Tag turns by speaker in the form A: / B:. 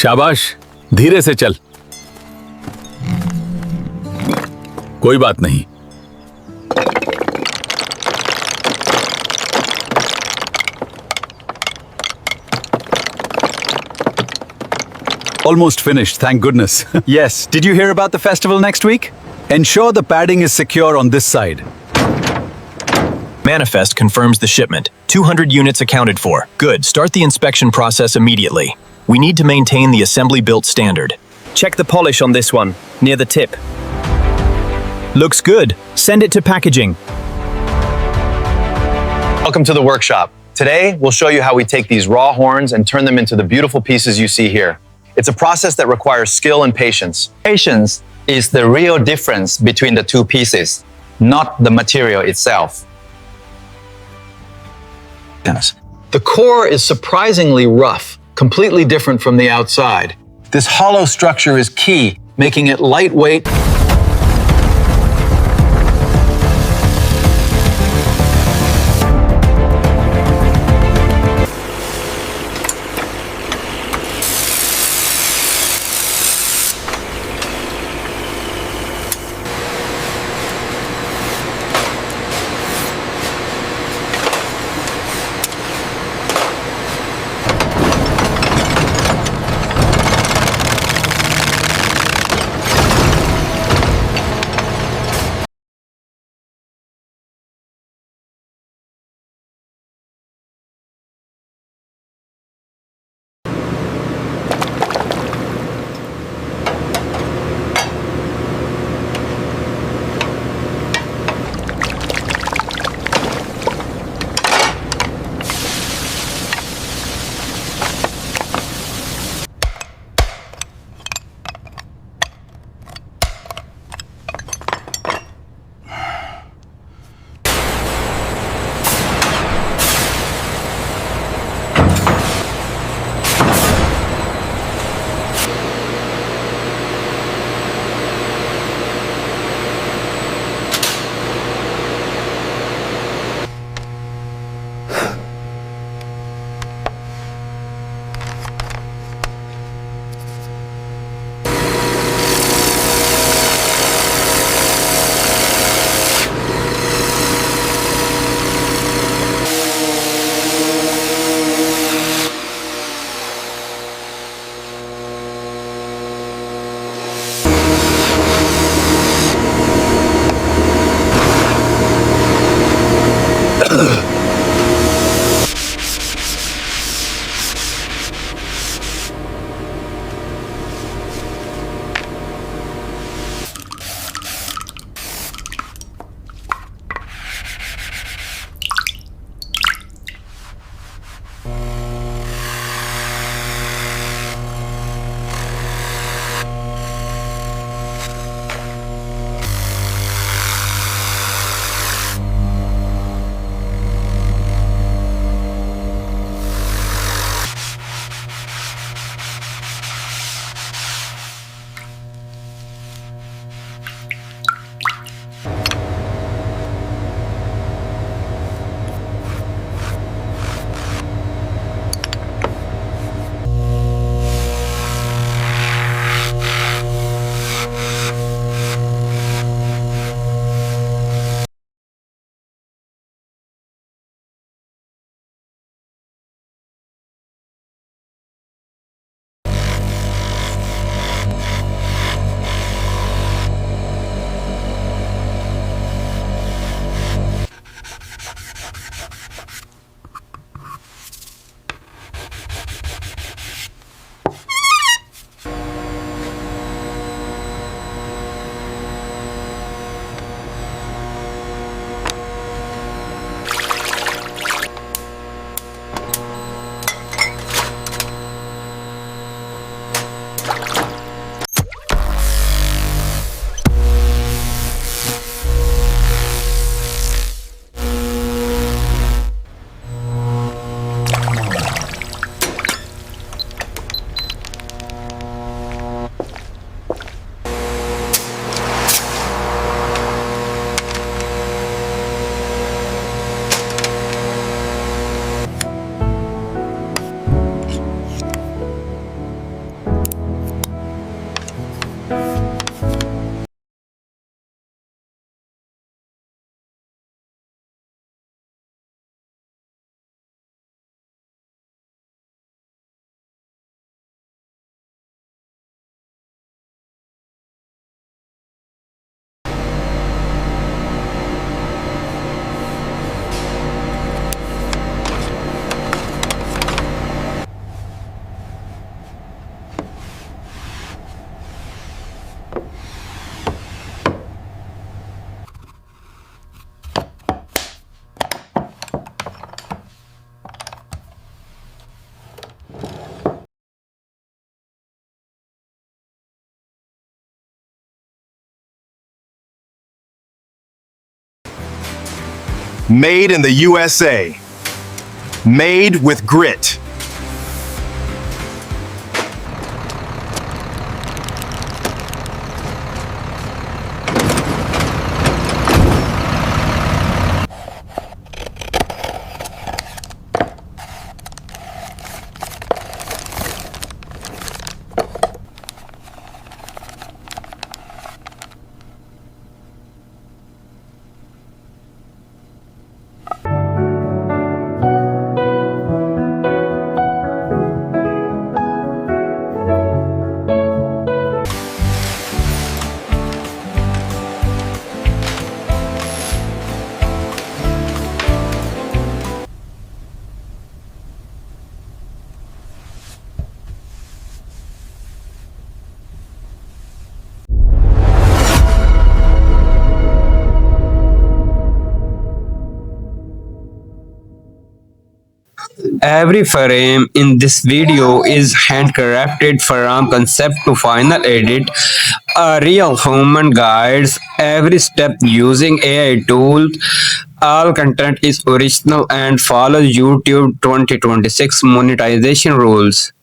A: शाबाश, धीरे से चल। कोई बात नहीं। Almost finished, thank goodness.
B: Yes, did you hear about the festival next week?
A: Ensure the padding is secure on this side.
C: Manifest confirms the shipment. 200 units accounted for. Good, start the inspection process immediately. We need to maintain the assembly built standard.
B: Check the polish on this one, near the tip.
C: Looks good. Send it to packaging.
D: Welcome to the workshop. Today, we'll show you how we take these raw horns and turn them into the beautiful pieces you see here. It's a process that requires skill and patience.
E: Patience is the real difference between the two pieces, not the material itself.
D: Yes. The core is surprisingly rough, completely different from the outside. This hollow structure is key, making it lightweight.
F: Made in the USA. Made with grit.
G: Every frame in this video is handcrafted from concept to final edit. A real human guides every step using AI tools. All content is original and follows YouTube 2026 monetization rules.